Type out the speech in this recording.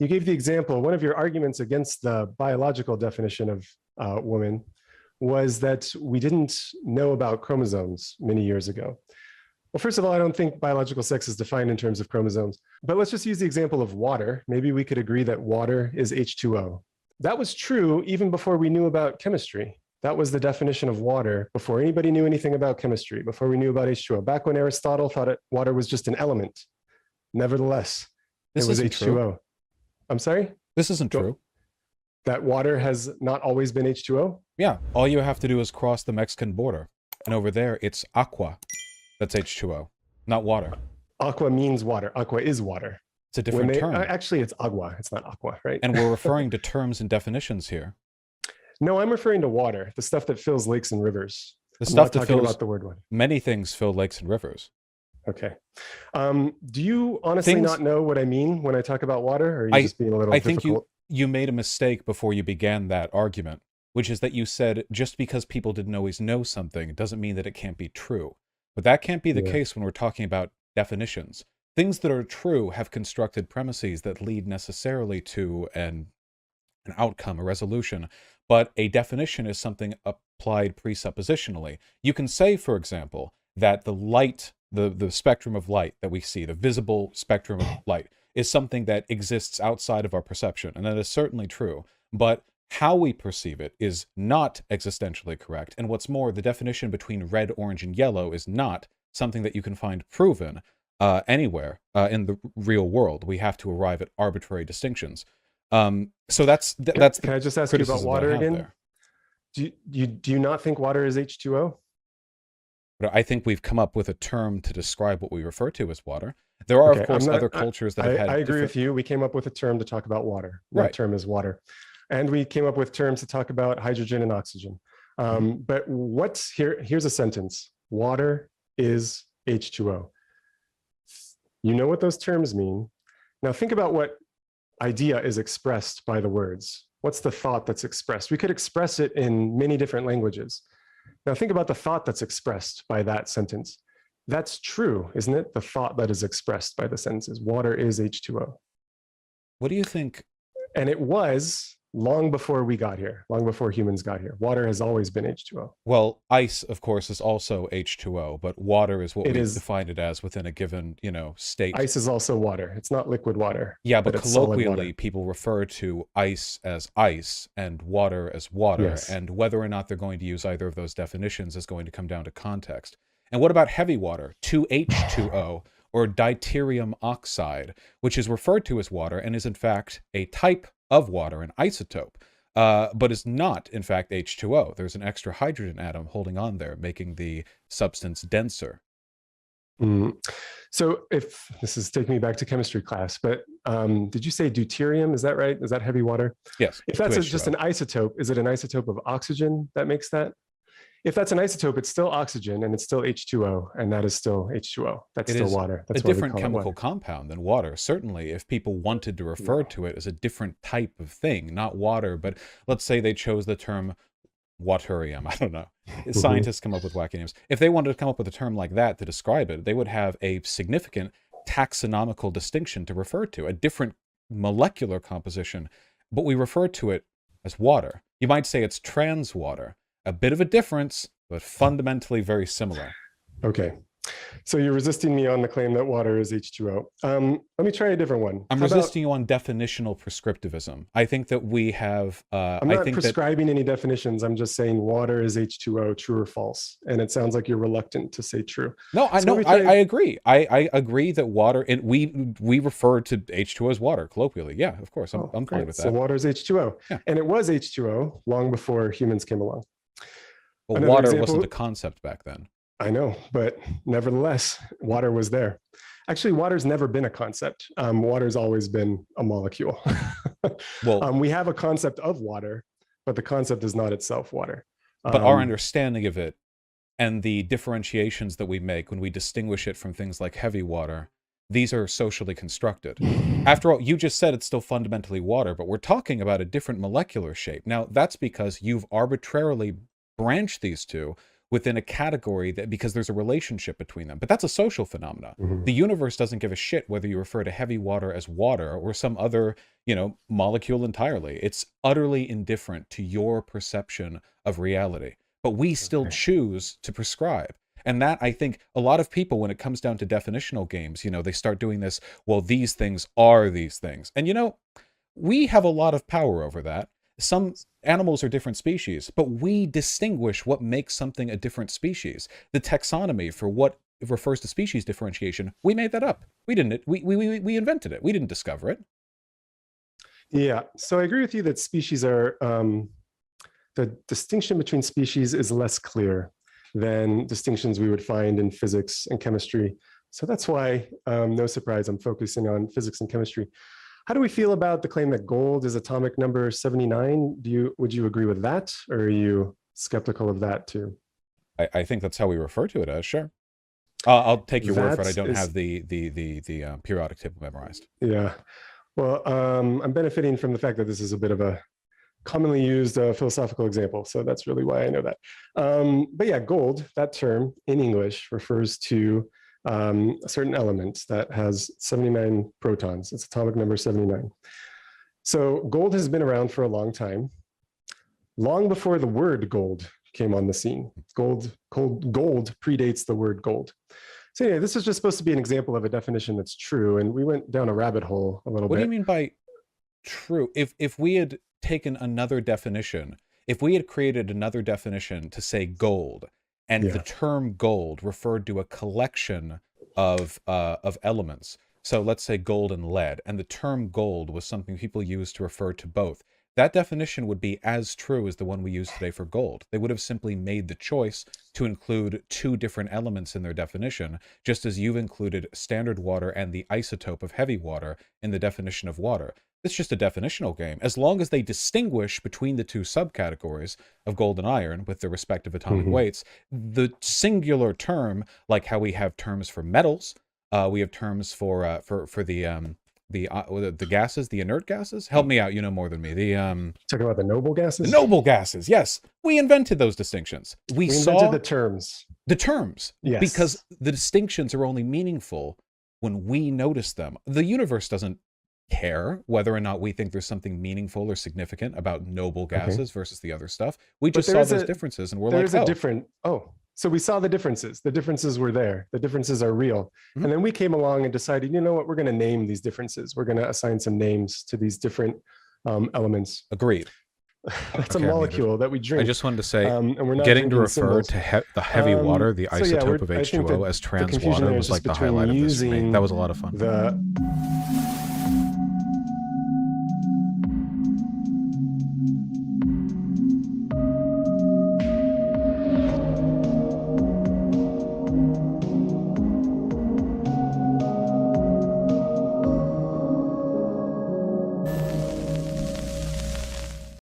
you gave the example, one of your arguments against the biological definition of woman was that we didn't know about chromosomes many years ago. Well, first of all, I don't think biological sex is defined in terms of chromosomes, but let's just use the example of water. Maybe we could agree that water is H2O. That was true even before we knew about chemistry. That was the definition of water before anybody knew anything about chemistry, before we knew about H2O. Back when Aristotle thought water was just an element. Nevertheless, it was H2O. True. I'm sorry? This isn't true. That water has not always been H2O? Yeah, all you have to do is cross the Mexican border. And over there, it's aqua. That's H2O, not water. Aqua means water. Aqua is water. It's a different term. Actually, it's agua. It's not aqua, right? And we're referring to terms and definitions here. No, I'm referring to water, the stuff that fills lakes and rivers. The stuff that fills about the word water. Many things fill lakes and rivers. Okay. Do you honestly not know what I mean when I talk about water, or are you just being a little difficult? I think you made a mistake before you began that argument, which is that you said just because people didn't always know something doesn't mean that it can't be true. But that can't be the case when we're talking about definitions. Things that are true have constructed premises that lead necessarily to an outcome, a resolution. But a definition is something applied presuppositionally. You can say, for example, that the light, the spectrum of light that we see, the visible spectrum of light, is something that exists outside of our perception. And that is certainly true. But how we perceive it is not existentially correct. And what's more, the definition between red, orange, and yellow is not something that you can find proven anywhere in the real world. We have to arrive at arbitrary distinctions. So that's Can I just ask you about water again? Do you not think water is H2O? But I think we've come up with a term to describe what we refer to as water. There are, of course, other cultures that have had... I agree with you. We came up with a term to talk about water. That term is water. And we came up with terms to talk about hydrogen and oxygen. But here's a sentence. Water is H2O. You know what those terms mean. Now think about what idea is expressed by the words. What's the thought that's expressed? We could express it in many different languages. Now think about the thought that's expressed by that sentence. That's true, isn't it? The thought that is expressed by the sentences. Water is H2O. What do you think? And it was long before we got here, long before humans got here. Water has always been H2O. Well, ice, of course, is also H2O, but water is what we define it as within a given, state. Ice is also water. It's not liquid water. Yeah, but colloquially, people refer to ice as ice and water as water. Yes. And whether or not they're going to use either of those definitions is going to come down to context. And what about heavy water, 2H2O, or deuterium oxide, which is referred to as water and is in fact a type of water, an isotope, but is not, in fact, H2O. There's an extra hydrogen atom holding on there, making the substance denser. So if this is taking me back to chemistry class, but did you say deuterium? Is that right? Is that heavy water? Yes. If that's just an isotope, is it an isotope of oxygen that makes that? If that's an isotope, it's still oxygen and it's still H2O, and that is still H2O. That's still water. That's a different chemical compound than water. Certainly, if people wanted to refer to it as a different type of thing, not water, but let's say they chose the term waterium. I don't know. Scientists come up with wacky names. If they wanted to come up with a term like that to describe it, they would have a significant taxonomical distinction to refer to, a different molecular composition, but we refer to it as water. You might say it's trans water. A bit of a difference, but fundamentally very similar. Okay. So you're resisting me on the claim that water is H2O. Let me try a different one. I'm resisting you on definitional prescriptivism. I think that we have... I'm not prescribing any definitions. I'm just saying water is H2O, true or false. And it sounds like you're reluctant to say true. No, I agree. I agree that water, and we refer to H2O as water, colloquially. Yeah, of course. I'm fine with that. So water is H2O. Yeah. And it was H2O long before humans came along. But water wasn't a concept back then. I know, but nevertheless, water was there. Actually, water's never been a concept. Water's always been a molecule. Well, we have a concept of water, but the concept is not itself water. But our understanding of it and the differentiations that we make when we distinguish it from things like heavy water, these are socially constructed. After all, you just said it's still fundamentally water, but we're talking about a different molecular shape. Now, that's because you've arbitrarily branched these two within a category because there's a relationship between them. But that's a social phenomenon. The universe doesn't give a shit whether you refer to heavy water as water or some other, molecule entirely. It's utterly indifferent to your perception of reality. But we still choose to prescribe. And that, I think, a lot of people, when it comes down to definitional games, they start doing this, well, these things are these things. And, we have a lot of power over that. Some animals are different species, but we distinguish what makes something a different species. The taxonomy for what refers to species differentiation, we made that up. We didn't. We invented it. We didn't discover it. Yeah, so I agree with you that species are, the distinction between species is less clear than distinctions we would find in physics and chemistry. So that's why, no surprise, I'm focusing on physics and chemistry. How do we feel about the claim that gold is atomic number 79? Would you agree with that, or are you skeptical of that too? I think that's how we refer to it as, sure. I'll take your word for it. I don't have the periodic table memorized. Yeah. Well, I'm benefiting from the fact that this is a bit of a commonly used philosophical example. So that's really why I know that. But yeah, gold, that term in English refers to a certain element that has 79 protons. It's atomic number 79. So gold has been around for a long time, long before the word gold came on the scene. Gold predates the word gold. So anyway, this is just supposed to be an example of a definition that's true, and we went down a rabbit hole a little bit. What do you mean by true? If we had taken another definition, if we had created another definition to say gold, and the term gold referred to a collection of elements, so let's say gold and lead, and the term gold was something people used to refer to both, that definition would be as true as the one we use today for gold. They would have simply made the choice to include two different elements in their definition, just as you've included standard water and the isotope of heavy water in the definition of water. It's just a definitional game. As long as they distinguish between the two subcategories of gold and iron with their respective atomic weights, the singular term, like how we have terms for metals, we have terms for the gases, the inert gases. Help me out, you know more than me. Talking about the noble gases? The noble gases, yes. We invented those distinctions. We invented the terms. The terms. Yes. Because the distinctions are only meaningful when we notice them. The universe doesn't care whether or not we think there's something meaningful or significant about noble gases versus the other stuff. We just saw those differences and we're like, so we saw the differences. The differences were there. The differences are real. And then we came along and decided, you know what, we're going to name these differences. We're going to assign some names to these different elements. Agreed. That's a molecule that we drink. I just wanted to say, and we're not getting to refer symbols. to the heavy water, the isotope of H2O as trans water was like the highlight of this for me. That was a lot of fun.